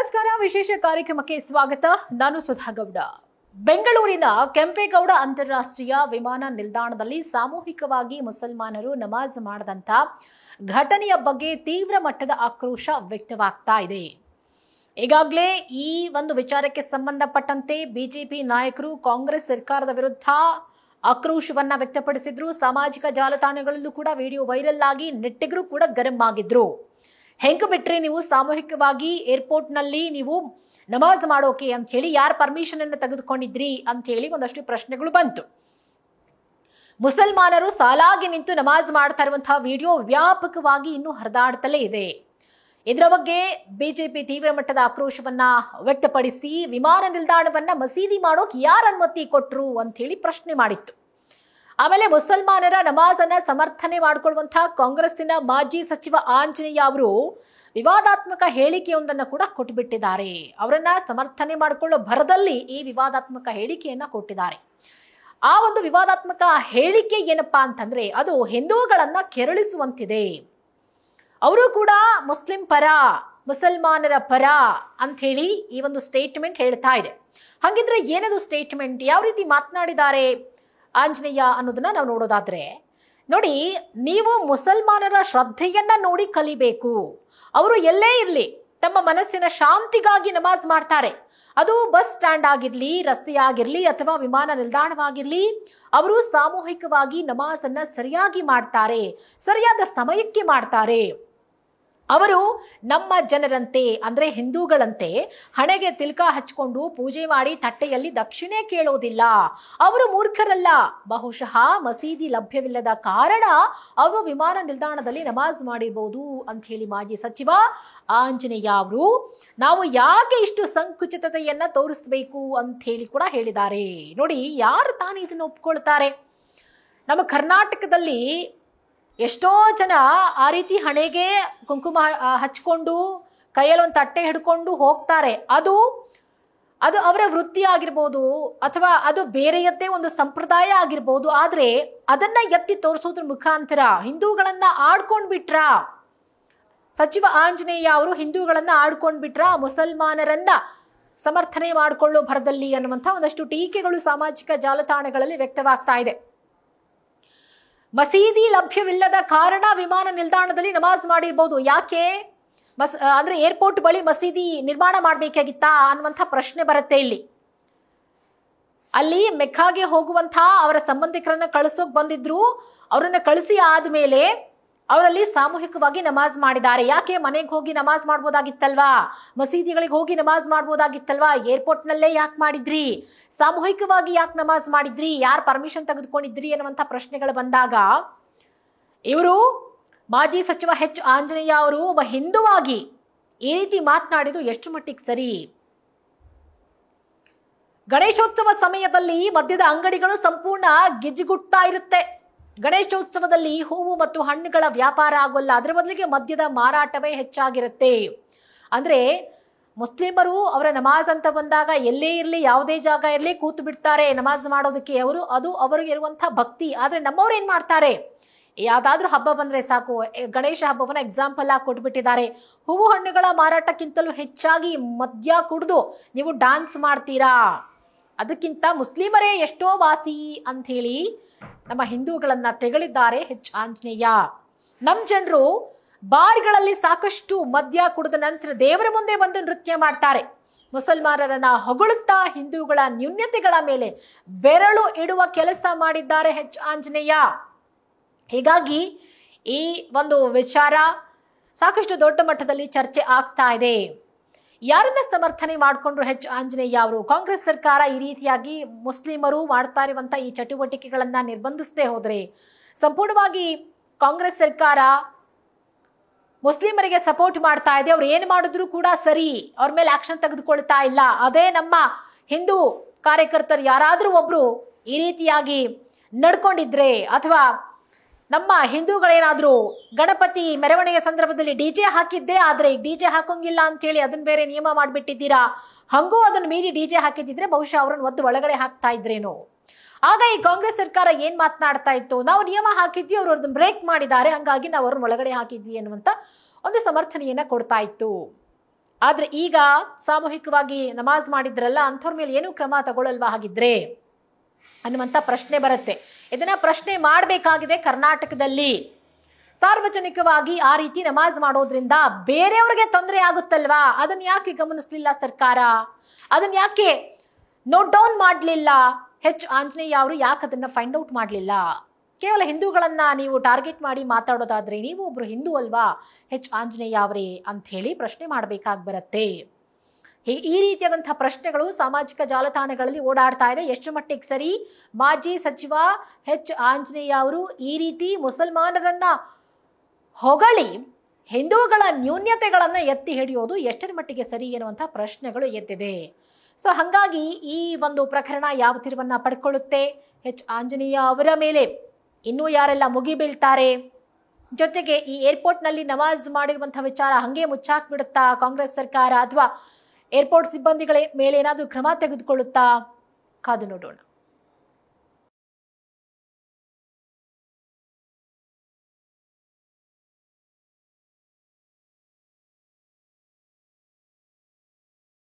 ನಮಸ್ಕಾರ, ವಿಶೇಷ ಕಾರ್ಯಕ್ರಮಕ್ಕೆ ಸ್ವಾಗತ. ನಾನು ಸುಧಾ ಗೌಡ. ಬೆಂಗಳೂರಿನ ಕೆಂಪೇಗೌಡ ಅಂತಾರಾಷ್ಟ್ರೀಯ ವಿಮಾನ ನಿಲ್ದಾಣದಲ್ಲಿ ಸಾಮೂಹಿಕವಾಗಿ ಮುಸಲ್ಮಾನರು ನಮಾಜ್ ಮಾಡದಂತ ಘಟನೆಯ ಬಗ್ಗೆ ತೀವ್ರ ಮಟ್ಟದ ಆಕ್ರೋಶ ವ್ಯಕ್ತವಾಗ್ತಾ ಇದೆ. ಈಗಾಗಲೇ ಈ ಒಂದು ವಿಚಾರಕ್ಕೆ ಸಂಬಂಧಪಟ್ಟಂತೆ ಬಿಜೆಪಿ ನಾಯಕರು ಕಾಂಗ್ರೆಸ್ ಸರ್ಕಾರದ ವಿರುದ್ಧ ಆಕ್ರೋಶವನ್ನ ವ್ಯಕ್ತಪಡಿಸಿದ್ರು. ಸಾಮಾಜಿಕ ಜಾಲತಾಣಗಳಲ್ಲೂ ಕೂಡ ವಿಡಿಯೋ ವೈರಲ್ ಆಗಿ ನೆಟ್ಟಿಗರು ಕೂಡ ಗರಂ ಆಗಿದ್ರು. ಹೆಂಗ್ ಬಿಟ್ರಿ ನೀವು ಸಾಮೂಹಿಕವಾಗಿ ಏರ್ಪೋರ್ಟ್ ನಲ್ಲಿ ನೀವು ನಮಾಜ್ ಮಾಡೋಕೆ ಅಂತ ಹೇಳಿ, ಯಾರ ಪರ್ಮಿಷನ್ ಅನ್ನು ತೆಗೆದುಕೊಂಡಿದ್ರಿ ಅಂತ ಹೇಳಿ ಒಂದಷ್ಟು ಪ್ರಶ್ನೆಗಳು ಬಂತು. ಮುಸಲ್ಮಾನರು ಸಾಲಾಗಿ ನಿಂತು ನಮಾಜ್ ಮಾಡ್ತಾ ಇರುವಂತಹ ವಿಡಿಯೋ ವ್ಯಾಪಕವಾಗಿ ಇನ್ನೂ ಹರಿದಾಡ್ತಲೇ ಇದೆ. ಇದರ ಬಗ್ಗೆ ಬಿಜೆಪಿ ತೀವ್ರ ಮಟ್ಟದ ಆಕ್ರೋಶವನ್ನ ವ್ಯಕ್ತಪಡಿಸಿ ವಿಮಾನ ನಿಲ್ದಾಣವನ್ನ ಮಸೀದಿ ಮಾಡೋಕೆ ಯಾರ ಅನುಮತಿ ಕೊಟ್ರು ಅಂತ ಹೇಳಿ ಪ್ರಶ್ನೆ ಮಾಡಿತ್ತು. ಆಮೇಲೆ ಮುಸಲ್ಮಾನರ ನಮಾಜ್ ಅನ್ನ ಸಮರ್ಥನೆ ಮಾಡಿಕೊಳ್ಳುವಂತಹ ಕಾಂಗ್ರೆಸ್ಸಿನ ಮಾಜಿ ಸಚಿವ ಆಂಜನೇಯ ಅವರು ವಿವಾದಾತ್ಮಕ ಹೇಳಿಕೆಯೊಂದನ್ನು ಕೂಡ ಕೊಟ್ಟುಬಿಟ್ಟಿದ್ದಾರೆ. ಅವರನ್ನ ಸಮರ್ಥನೆ ಮಾಡಿಕೊಳ್ಳೋ ಭರದಲ್ಲಿ ಈ ವಿವಾದಾತ್ಮಕ ಹೇಳಿಕೆಯನ್ನ ಕೊಟ್ಟಿದ್ದಾರೆ. ಆ ಒಂದು ವಿವಾದಾತ್ಮಕ ಹೇಳಿಕೆ ಏನಪ್ಪಾ ಅಂತಂದ್ರೆ, ಅದು ಹಿಂದೂಗಳನ್ನ ಕೆರಳಿಸುವಂತಿದೆ. ಅವರು ಕೂಡ ಮುಸ್ಲಿಂ ಪರ, ಮುಸಲ್ಮಾನರ ಪರ ಅಂತ ಹೇಳಿ ಈ ಒಂದು ಸ್ಟೇಟ್ಮೆಂಟ್ ಹೇಳ್ತಾ ಇದೆ. ಹಾಗಿದ್ರೆ ಏನದು ಸ್ಟೇಟ್ಮೆಂಟ್, ಯಾವ ರೀತಿ ಮಾತನಾಡಿದ್ದಾರೆ ಆಂಜನೇಯ ಅನ್ನೋದನ್ನ ನಾವು ನೋಡೋದಾದ್ರೆ, ನೋಡಿ, ನೀವು ಮುಸಲ್ಮಾನರ ಶ್ರದ್ಧೆಯನ್ನ ನೋಡಿ ಕಲಿಬೇಕು. ಅವರು ಎಲ್ಲೇ ಇರಲಿ ತಮ್ಮ ಮನಸ್ಸಿನ ಶಾಂತಿಗಾಗಿ ನಮಾಜ್ ಮಾಡ್ತಾರೆ. ಅದು ಬಸ್ ಸ್ಟ್ಯಾಂಡ್ ಆಗಿರ್ಲಿ, ರಸ್ತೆ ಆಗಿರ್ಲಿ, ಅಥವಾ ವಿಮಾನ ನಿಲ್ದಾಣವಾಗಿರ್ಲಿ, ಅವರು ಸಾಮೂಹಿಕವಾಗಿ ನಮಾಜ್ ಅನ್ನ ಸರಿಯಾಗಿ ಮಾಡ್ತಾರೆ, ಸರಿಯಾದ ಸಮಯಕ್ಕೆ ಮಾಡ್ತಾರೆ. ಅವರು ನಮ್ಮ ಜನರಂತೆ, ಅಂದ್ರೆ ಹಿಂದೂಗಳಂತೆ ಹಣೆಗೆ ತಿಲಕ ಹಚ್ಕೊಂಡು ಪೂಜೆ ಮಾಡಿ ತಟ್ಟೆಯಲ್ಲಿ ದಕ್ಷಿಣೆ ಕೇಳೋದಿಲ್ಲ. ಅವರು ಮೂರ್ಖರಲ್ಲ. ಬಹುಶಃ ಮಸೀದಿ ಲಭ್ಯವಿಲ್ಲದ ಕಾರಣ ಅವರು ವಿಮಾನ ನಿಲ್ದಾಣದಲ್ಲಿ ನಮಾಜ್ ಮಾಡಿರ್ಬೋದು ಅಂತ ಹೇಳಿ ಮಾಜಿ ಸಚಿವ ಆಂಜನೇಯ ಅವರು ನಾವು ಯಾಕೆ ಇಷ್ಟು ಸಂಕುಚಿತತೆಯನ್ನ ತೋರಿಸಬೇಕು ಅಂತ ಹೇಳಿ ಕೂಡ ಹೇಳಿದ್ದಾರೆ. ನೋಡಿ, ಯಾರು ತಾನೇ ಇದನ್ನು ಒಪ್ಕೊಳ್ತಾರೆ? ನಮ್ಮ ಕರ್ನಾಟಕದಲ್ಲಿ ಎಷ್ಟೋ ಜನ ಆ ರೀತಿ ಹಣೆಗೆ ಕುಂಕುಮ ಹಚ್ಕೊಂಡು ಕೈಯಲ್ಲಿ ಒಂದು ತಟ್ಟೆ ಹಿಡ್ಕೊಂಡು ಹೋಗ್ತಾರೆ. ಅದು ಅವರ ವೃತ್ತಿ ಆಗಿರ್ಬೋದು, ಅಥವಾ ಅದು ಬೇರೆಯದ್ದೇ ಒಂದು ಸಂಪ್ರದಾಯ ಆಗಿರ್ಬೋದು. ಆದ್ರೆ ಅದನ್ನ ಎತ್ತಿ ತೋರಿಸೋದ್ರ ಮುಖಾಂತರ ಹಿಂದೂಗಳನ್ನ ಆಡ್ಕೊಂಡ್ ಬಿಟ್ರ ಸಚಿವ ಆಂಜನೇಯ ಅವರು, ಹಿಂದೂಗಳನ್ನ ಆಡ್ಕೊಂಡ್ ಬಿಟ್ರ, ಮುಸಲ್ಮಾನರನ್ನ ಸಮರ್ಥನೆ ಮಾಡಿಕೊಳ್ಳೋ ಭರದಲ್ಲಿ ಅನ್ನುವಂಥ ಒಂದಷ್ಟು ಟೀಕೆಗಳು ಸಾಮಾಜಿಕ ಜಾಲತಾಣಗಳಲ್ಲಿ ವ್ಯಕ್ತವಾಗ್ತಾ ಇದೆ. ಮಸೀದಿ ಲಭ್ಯವಿಲ್ಲದ ಕಾರಣ ವಿಮಾನ ನಿಲ್ದಾಣದಲ್ಲಿ ನಮಾಜ್ ಮಾಡಿರ್ಬೋದು. ಯಾಕೆ ಅಂದ್ರೆ ಏರ್ಪೋರ್ಟ್ ಬಳಿ ಮಸೀದಿ ನಿರ್ಮಾಣ ಮಾಡಬೇಕಾಗಿತ್ತಾ ಅನ್ನುವಂಥ ಪ್ರಶ್ನೆ ಬರುತ್ತೆ ಇಲ್ಲಿ. ಅಲ್ಲಿ ಮೆಕ್ಕಾಗೆ ಹೋಗುವಂತಹ ಅವರ ಸಂಬಂಧಿಕರನ್ನ ಕಳಿಸೋಕ್ ಬಂದಿದ್ರು. ಅವರನ್ನ ಕಳಿಸಿ ಆದ್ಮೇಲೆ ಅವರಲ್ಲಿ ಸಾಮೂಹಿಕವಾಗಿ ನಮಾಜ್ ಮಾಡಿದ್ದಾರೆ. ಯಾಕೆ ಮನೆಗೆ ಹೋಗಿ ನಮಾಜ್ ಮಾಡ್ಬೋದಾಗಿತ್ತಲ್ವಾ, ಮಸೀದಿಗಳಿಗೆ ಹೋಗಿ ನಮಾಜ್ ಮಾಡ್ಬೋದಾಗಿತ್ತಲ್ವಾ, ಏರ್ಪೋರ್ಟ್ ನಲ್ಲೇ ಯಾಕೆ ಮಾಡಿದ್ರಿ, ಸಾಮೂಹಿಕವಾಗಿ ಯಾಕೆ ನಮಾಜ್ ಮಾಡಿದ್ರಿ, ಯಾರು ಪರ್ಮಿಷನ್ ತೆಗೆದುಕೊಂಡಿದ್ರಿ ಅನ್ನುವಂಥ ಪ್ರಶ್ನೆಗಳು ಬಂದಾಗ ಇವರು ಮಾಜಿ ಸಚಿವ ಎಚ್ ಆಂಜನೇಯ ಅವರು ಒಬ್ಬ ಹಿಂದುವಾಗಿ ಈ ರೀತಿ ಮಾತನಾಡಿದ್ದು ಎಷ್ಟು ಮಟ್ಟಿಗೆ ಸರಿ? ಗಣೇಶೋತ್ಸವ ಸಮಯದಲ್ಲಿ ಮದ್ಯದ ಅಂಗಡಿಗಳು ಸಂಪೂರ್ಣ ಗಿಜ್ಜಿಗುಡ್ತಾ ಇರುತ್ತೆ. ಗಣೇಶೋತ್ಸವದಲ್ಲಿ ಹೂವು ಮತ್ತು ಹಣ್ಣುಗಳ ವ್ಯಾಪಾರ ಆಗೋಲ್ಲ, ಅದರ ಬದಲಿಗೆ ಮದ್ಯದ ಮಾರಾಟವೇ ಹೆಚ್ಚಾಗಿರುತ್ತೆ. ಅಂದ್ರೆ ಮುಸ್ಲಿಮರು ಅವರ ನಮಾಜ್ ಅಂತ ಬಂದಾಗ ಎಲ್ಲೇ ಇರಲಿ, ಯಾವುದೇ ಜಾಗ ಇರಲಿ, ಕೂತು ಬಿಡ್ತಾರೆ ನಮಾಜ್ ಮಾಡೋದಕ್ಕೆ. ಅದು ಅವರಿಗೆ ಇರುವಂತಹ ಭಕ್ತಿ. ಆದ್ರೆ ನಮ್ಮವ್ರು ಏನ್ ಮಾಡ್ತಾರೆ, ಯಾವ್ದಾದ್ರೂ ಹಬ್ಬ ಬಂದ್ರೆ ಸಾಕು, ಗಣೇಶ ಹಬ್ಬವನ್ನ ಎಕ್ಸಾಂಪಲ್ ಆಗಿ ಕೊಟ್ಬಿಟ್ಟಿದ್ದಾರೆ. ಹೂವು ಹಣ್ಣುಗಳ ಮಾರಾಟಕ್ಕಿಂತಲೂ ಹೆಚ್ಚಾಗಿ ಮದ್ಯ ಕುಡಿದು ನೀವು ಡಾನ್ಸ್ ಮಾಡ್ತೀರಾ, ಅದಕ್ಕಿಂತ ಮುಸ್ಲಿಮರೇ ಎಷ್ಟೋ ವಾಸಿ ಅಂತ ಹೇಳಿ ನಮ್ಮ ಹಿಂದೂಗಳನ್ನ ತೆಗಳಿದ್ದಾರೆ ಎಚ್ ಆಂಜನೇಯ. ನಮ್ ಜನರು ಬಾರ್ಗಳಲ್ಲಿ ಸಾಕಷ್ಟು ಮದ್ಯ ಕುಡಿದ ನಂತರ ದೇವರ ಮುಂದೆ ಬಂದು ನೃತ್ಯ ಮಾಡ್ತಾರೆ. ಮುಸಲ್ಮಾನರನ್ನ ಹೊಗಳುತ್ತಾ ಹಿಂದೂಗಳ ನ್ಯೂನ್ಯತೆಗಳ ಮೇಲೆ ಬೆರಳು ಇಡುವ ಕೆಲಸ ಮಾಡಿದ್ದಾರೆ ಎಚ್ ಆಂಜನೇಯ. ಹೀಗಾಗಿ ಈ ಒಂದು ವಿಚಾರ ಸಾಕಷ್ಟು ದೊಡ್ಡ ಮಟ್ಟದಲ್ಲಿ ಚರ್ಚೆ ಆಗ್ತಾ ಇದೆ. ಯಾರನ್ನ ಸಮರ್ಥನೆ ಮಾಡಿಕೊಂಡ್ರು ಎಚ್ ಆಂಜನೇಯ ಅವರು? ಕಾಂಗ್ರೆಸ್ ಸರ್ಕಾರ ಈ ರೀತಿಯಾಗಿ ಮುಸ್ಲಿಮರು ಮಾಡ್ತಾ ಇರುವಂತ ಈ ಚಟುವಟಿಕೆಗಳನ್ನ ನಿರ್ಬಂಧಿಸದೆ ಹೋದ್ರೆ, ಸಂಪೂರ್ಣವಾಗಿ ಕಾಂಗ್ರೆಸ್ ಸರ್ಕಾರ ಮುಸ್ಲಿಮರಿಗೆ ಸಪೋರ್ಟ್ ಮಾಡ್ತಾ ಇದೆ, ಅವ್ರು ಏನ್ ಮಾಡಿದ್ರು ಕೂಡ ಸರಿ, ಅವ್ರ ಮೇಲೆ ಆಕ್ಷನ್ ತೆಗೆದುಕೊಳ್ತಾ ಇಲ್ಲ. ಅದೇ ನಮ್ಮ ಹಿಂದೂ ಕಾರ್ಯಕರ್ತರು ಯಾರಾದ್ರೂ ಒಬ್ರು ಈ ರೀತಿಯಾಗಿ ನಡ್ಕೊಂಡಿದ್ರೆ, ಅಥವಾ ನಮ್ಮ ಹಿಂದೂಗಳೇನಾದ್ರೂ ಗಣಪತಿ ಮೆರವಣಿಗೆ ಸಂದರ್ಭದಲ್ಲಿ ಡಿಜೆ ಹಾಕಿದ್ದೇ ಆದ್ರೆ ಡಿಜೆ ಹಾಕೋಂಗಿಲ್ಲ ಅಂತ ಹೇಳಿ ಅದನ್ನ ಬೇರೆ ನಿಯಮ ಮಾಡ್ಬಿಟ್ಟಿದ್ದೀರಾ, ಹಂಗೂ ಅದನ್ನ ಮೀರಿ ಡಿಜೆ ಹಾಕಿದ್ರೆ ಬಹುಶಃ ಅವ್ರನ್ನ ಒದ್ದು ಒಳಗಡೆ ಹಾಕ್ತಾ ಇದ್ರೇನು. ಆಗ ಈ ಕಾಂಗ್ರೆಸ್ ಸರ್ಕಾರ ಏನ್ ಮಾತನಾಡ್ತಾ ಇತ್ತು, ನಾವು ನಿಯಮ ಹಾಕಿದ್ವಿ, ಅವ್ರು ಅದನ್ನ ಬ್ರೇಕ್ ಮಾಡಿದ್ದಾರೆ, ಹಂಗಾಗಿ ನಾವು ಅವ್ರನ್ನ ಒಳಗಡೆ ಹಾಕಿದ್ವಿ ಅನ್ನುವಂತ ಒಂದು ಸಮರ್ಥನೆಯನ್ನ ಕೊಡ್ತಾ ಇತ್ತು. ಆದ್ರೆ ಈಗ ಸಾಮೂಹಿಕವಾಗಿ ನಮಾಜ್ ಮಾಡಿದ್ರಲ್ಲ ಅಂಥವ್ರ ಮೇಲೆ ಏನೂ ಕ್ರಮ ತಗೊಳ್ಳಲ್ವಾ ಹಾಗಿದ್ರೆ ಅನ್ನುವಂಥ ಪ್ರಶ್ನೆ ಬರುತ್ತೆ. ಇದನ್ನ ಪ್ರಶ್ನೆ ಮಾಡಬೇಕಾಗಿದೆ. ಕರ್ನಾಟಕದಲ್ಲಿ ಸಾರ್ವಜನಿಕವಾಗಿ ಆ ರೀತಿ ನಮಾಜ್ ಮಾಡೋದ್ರಿಂದ ಬೇರೆಯವ್ರಿಗೆ ತೊಂದರೆ ಆಗುತ್ತಲ್ವಾ? ಅದನ್ನ ಯಾಕೆ ಗಮನಿಸ್ಲಿಲ್ಲ ಸರ್ಕಾರ? ಅದನ್ನ ಯಾಕೆ ನೋಟ್ ಡೌನ್ ಮಾಡಲಿಲ್ಲ? ಎಚ್ ಆಂಜನೇಯ ಅವರು ಯಾಕೆ ಅದನ್ನ ಫೈಂಡ್ ಔಟ್ ಮಾಡಲಿಲ್ಲ? ಕೇವಲ ಹಿಂದೂಗಳನ್ನ ನೀವು ಟಾರ್ಗೆಟ್ ಮಾಡಿ ಮಾತಾಡೋದಾದ್ರೆ ನೀವು ಒಬ್ರು ಹಿಂದೂ ಅಲ್ವಾ ಎಚ್ ಆಂಜನೇಯ ಅವರೇ ಅಂತ ಹೇಳಿ ಪ್ರಶ್ನೆ ಮಾಡಬೇಕಾಗಿ ಬರುತ್ತೆ. ಈ ರೀತಿಯಾದಂತಹ ಪ್ರಶ್ನೆಗಳು ಸಾಮಾಜಿಕ ಜಾಲತಾಣಗಳಲ್ಲಿ ಓಡಾಡ್ತಾ ಇದೆ. ಎಷ್ಟು ಮಟ್ಟಿಗೆ ಸರಿ? ಮಾಜಿ ಸಚಿವ ಎಚ್ ಆಂಜನೇಯ ಅವರು ಈ ರೀತಿ ಮುಸಲ್ಮಾನರನ್ನ ಹೊಗಳಿ ಹಿಂದೂಗಳ ನ್ಯೂನ್ಯತೆಗಳನ್ನ ಎತ್ತಿ ಹಿಡಿಯೋದು ಎಷ್ಟರ ಮಟ್ಟಿಗೆ ಸರಿ ಎನ್ನುವಂತಹ ಪ್ರಶ್ನೆಗಳು ಎದ್ದಿದೆ. ಸೊ ಹಾಗಾಗಿ ಈ ಒಂದು ಪ್ರಕರಣ ಯಾವ ತಿರುವನ್ನ ಪಡ್ಕೊಳ್ಳುತ್ತೆ? ಎಚ್ ಆಂಜನೇಯ ಅವರ ಮೇಲೆ ಇನ್ನೂ ಯಾರೆಲ್ಲ ಮುಗಿಬೀಳ್ತಾರೆ? ಜೊತೆಗೆ ಈ ಏರ್ಪೋರ್ಟ್ನಲ್ಲಿ ನಮಾಜ್ ಮಾಡಿರುವಂತಹ ವಿಚಾರ ಹಂಗೆ ಮುಚ್ಚಾಕ್ಬಿಡುತ್ತಾ ಕಾಂಗ್ರೆಸ್ ಸರ್ಕಾರ, ಅಥವಾ ಏರ್ಪೋರ್ಟ್ ಸಿಬ್ಬಂದಿಗಳ ಮೇಲೆ ಏನಾದರೂ ಕ್ರಮ ತೆಗೆದುಕೊಳ್ಳುತ್ತಾ? ಕಾದು ನೋಡೋಣ.